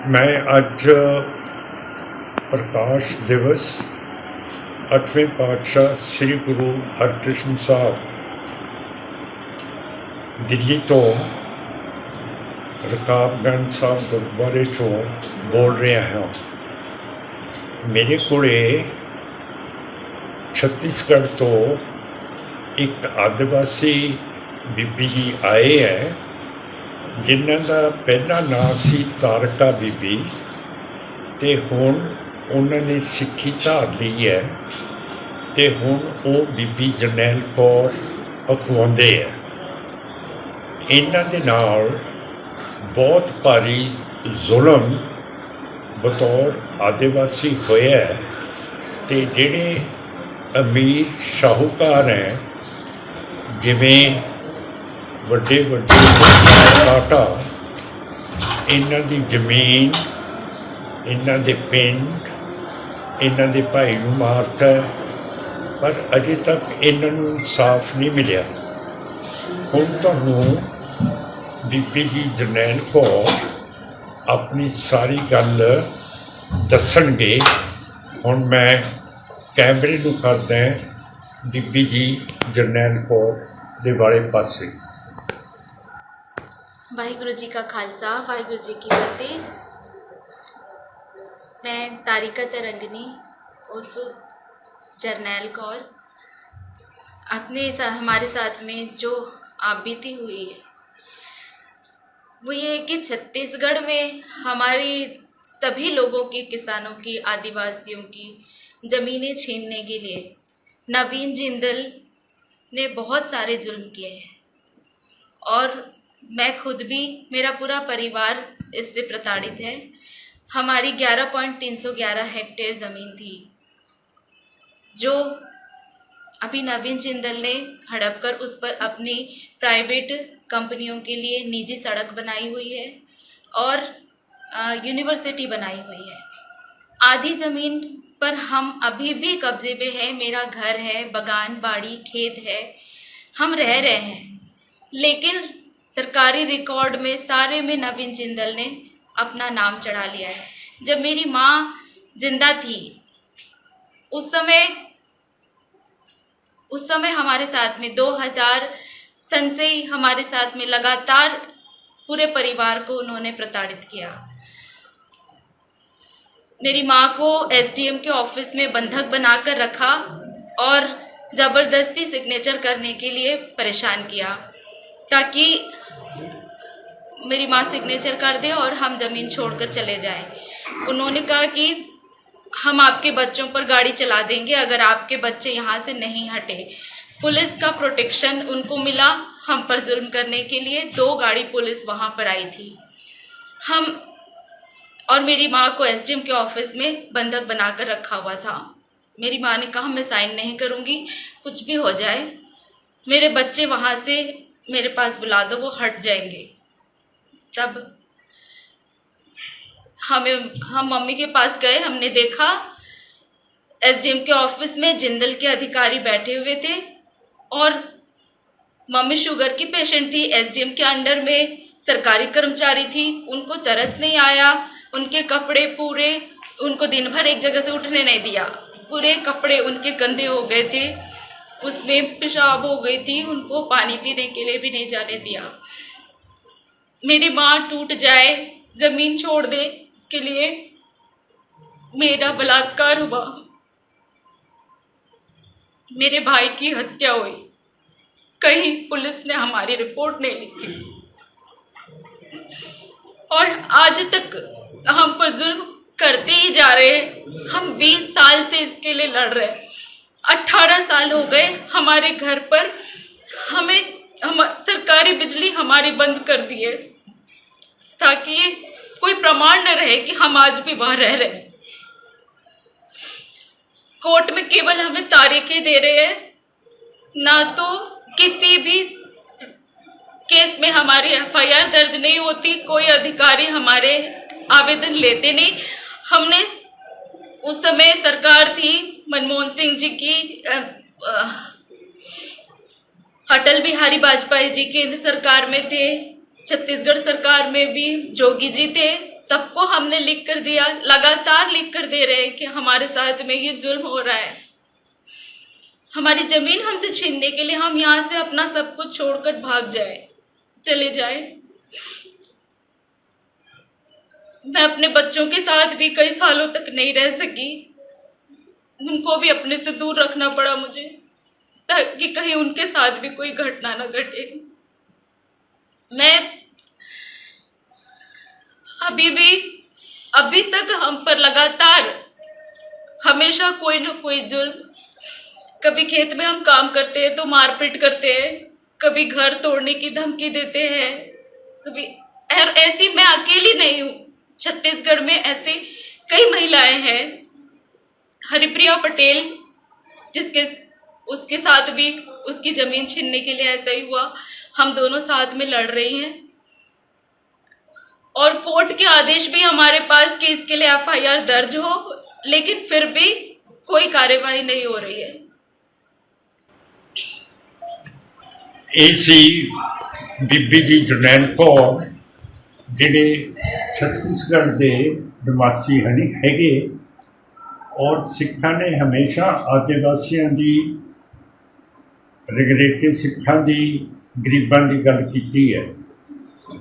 मैं अज प्रकाश दिवस 8वें पातशाह श्री गुरु हरकृष्ण साहब दिल्ली तो रकाबगंज साहब गुरुद्वारे चों बोल रहा हाँ। मेरे कोले छत्तीसगढ़ तो एक आदिवासी बीबी जी आए है जिन्हां दा पहला नाम सी तारका बीबी ते हुण उन्हां ने सिੱਖੀ धार ली है ते हुण वो बीबी जरनैल कौर अखवाउंदे है। इन्हां दे नाल बहुत भारी जुल्म बतौर आदिवासी होया है ते जिहड़े अमीर शाहूकार हैं जिवें ਵੱਡੇ ਕਾਟਾ ਇਹਨਾਂ ਦੀ ਜ਼ਮੀਨ ਇਹਨਾਂ ਦੇ ਪਿੰਡ ਇਹਨਾਂ ਦੇ ਭਾਈ ਨੂੰ ਮਾਰਤਾ ਪਰ ਅਜੇ ਤੱਕ ਇਹਨਾਂ ਨੂੰ ਇਨਸਾਫ ਨਹੀਂ ਮਿਲਿਆ। ਹੁਣ ਤੁਹਾਨੂੰ ਬੀਬੀ ਜੀ ਜਰਨੈਲ ਕੌਰ ਆਪਣੀ ਸਾਰੀ ਗੱਲ ਦੱਸਣਗੇ। ਹੁਣ ਮੈਂ ਕੈਮਰੇ ਨੂੰ ਕਰਦਾ ਬੀਬੀ ਜੀ ਜਰਨੈਲ ਕੌਰ ਦੇ ਬਾਰੇ ਪਾਸੇ। वाहिगुरु जी का खालसा वाहिगुरु जी की फतेह। मैं तारिका तरंगनी उर्फ जरनैल कौर हमारे साथ में जो बीती हुई है वो ये है कि छत्तीसगढ़ में हमारी सभी लोगों की, किसानों की, आदिवासियों की ज़मीनें छीनने के लिए नवीन जिंदल ने बहुत सारे जुल्म किए हैं और मैं खुद भी, मेरा पूरा परिवार इससे प्रताड़ित है। हमारी 11.311 हेक्टेयर ज़मीन थी जो अभी नवीन जिंदल ने हड़प कर उस पर अपनी प्राइवेट कंपनियों के लिए निजी सड़क बनाई हुई है और यूनिवर्सिटी बनाई हुई है। आधी ज़मीन पर हम अभी भी कब्जे पे है। मेरा घर है, बगान बाड़ी खेत है, हम रह रहे हैं, लेकिन सरकारी रिकॉर्ड में सारे में नवीन जिंदल ने अपना नाम चढ़ा लिया है। जब मेरी माँ जिंदा थी उस समय हमारे साथ में 2000 सन से ही हमारे साथ में लगातार पूरे परिवार को उन्होंने प्रताड़ित किया। मेरी माँ को एसडीएम के ऑफिस में बंधक बनाकर रखा और ज़बरदस्ती सिग्नेचर करने के लिए परेशान किया ताकि मेरी माँ सिग्नेचर कर दे और हम ज़मीन छोड़कर चले जाएं। उन्होंने कहा कि हम आपके बच्चों पर गाड़ी चला देंगे अगर आपके बच्चे यहाँ से नहीं हटे। पुलिस का प्रोटेक्शन उनको मिला हम पर जुल्म करने के लिए। 2 गाड़ी पुलिस वहाँ पर आई थी। हम और मेरी माँ को एसडीएम के ऑफिस में बंधक बनाकर रखा हुआ था। मेरी माँ ने कहा मैं साइन नहीं करूँगी, कुछ भी हो जाए, मेरे बच्चे वहाँ से मेरे पास बुला दो, वो हट जाएंगे। तब हम मम्मी के पास गए। हमने देखा एसडीएम के ऑफिस में जिंदल के अधिकारी बैठे हुए थे और मम्मी शुगर की पेशेंट थी। एसडीएम के अंडर में सरकारी कर्मचारी थी। उनको तरस नहीं आया, उनके कपड़े पूरे, उनको दिन भर एक जगह से उठने नहीं दिया, पूरे कपड़े उनके गंदे हो गए थे, उसमें पेशाब हो गई थी, उनको पानी पीने के लिए भी नहीं जाने दिया। मेरी माँ टूट जाए, ज़मीन छोड़ दे, इसके लिए मेरा बलात्कार हुआ, मेरे भाई की हत्या हुई। कहीं पुलिस ने हमारी रिपोर्ट नहीं लिखी और आज तक हम पर जुल्म करते ही जा रहे हैं। हम 20 साल से इसके लिए लड़ रहे हैं। 18 साल हो गए हमारे घर पर, हम सरकारी बिजली हमारी बंद कर दी है ताकि कोई प्रमाण न रहे कि हम आज भी वहाँ रह रहे हैं। कोर्ट में केवल हमें तारीखें दे रहे हैं, ना तो किसी भी केस में हमारी एफआईआर दर्ज नहीं होती, कोई अधिकारी हमारे आवेदन लेते नहीं। हमने उस समय सरकार थी मनमोहन सिंह जी की, अटल बिहारी वाजपेयी जी केंद्र सरकार में थे, छत्तीसगढ़ सरकार में भी जोगी जी थे, सबको हमने लिख कर दिया, लगातार लिख कर दे रहे हैं कि हमारे साथ में ये जुल्म हो रहा है। हमारी जमीन हमसे छीनने के लिए हम यहाँ से अपना सब कुछ छोड़कर भाग चले जाए। मैं अपने बच्चों के साथ भी कई सालों तक नहीं रह सकी, उनको भी अपने से दूर रखना पड़ा मुझे, ताकि कहीं उनके साथ भी कोई घटना न घटे। मैं अभी तक हम पर लगातार हमेशा कोई न कोई जुल्म, कभी खेत में हम काम करते हैं तो मारपीट करते हैं, कभी घर तोड़ने की धमकी देते हैं, कभी ऐसी मैं अकेली नहीं हूँ, छत्तीसगढ़ में ऐसे कई महिलाएं हैं। हरिप्रिया पटेल उसके साथ भी उसकी जमीन छीनने के लिए ऐसा ही हुआ, हम दोनों साथ में लड़ रही हैं और कोर्ट के आदेश भी हमारे पास कि इसके लिए एफआईआर दर्ज हो, लेकिन फिर भी कोई कार्यवाही नहीं हो रही है। एसी बीबी जी जरनैल कौर जिहड़े छत्तीसगढ़ के निवासी हैगे और सिखां ने हमेशा आदिवासियों की रिगरेटे सिखां की गरीबां की गल की है।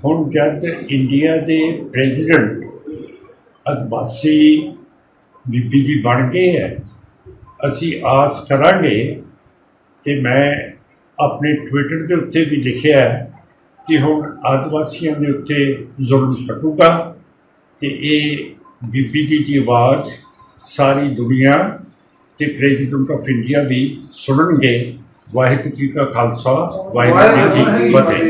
हुण जब इंडिया के प्रेजिडेंट आदिवासी बीबी जी बन गए है, असी आस करांगे। तो मैं अपने ट्विटर के उत्ते भी लिखा है कि हुण आदिवासियों के उत्ते जुल्म हटूगा, तो ये बीबी जी की आवाज़ सारी दुनिया ते प्रेजिडेंट ऑफ इंडिया भी सुनणगे। वाहिगुरू जी का खालसा, वाहिगुरू जी की फतेह।